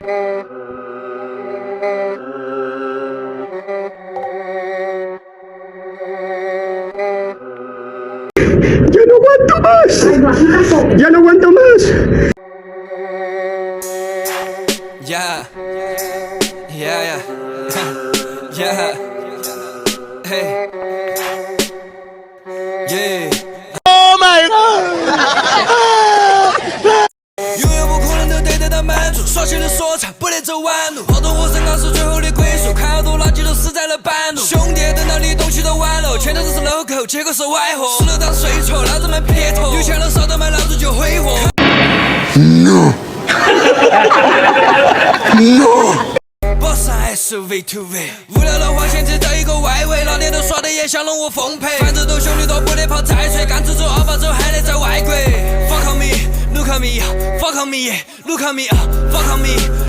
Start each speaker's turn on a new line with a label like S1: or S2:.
S1: Ya no aguanto más. Ya no aguanto más.
S2: Yeah, yeah, yeah, yeah, hey, yeah.
S1: Oh my god！
S2: 永远不可能都得到满足，耍起了说唱，不得走弯路。好多我身高是最后的归宿，看好多垃圾都死在了半路。兄弟，等到你东西都完了，全都是 logo， 结果是歪货。死了当睡错，老子们撇脱。有钱了少的买，老子就挥霍。No。Boss SUV to V， 无聊的话先制造一个外围，老年都耍的也想弄我奉陪。反正都兄弟多，不得跑再吹，干子走阿法走还得在外国。Fuck on me，look at me，fuck on me，look at me，fuck on me。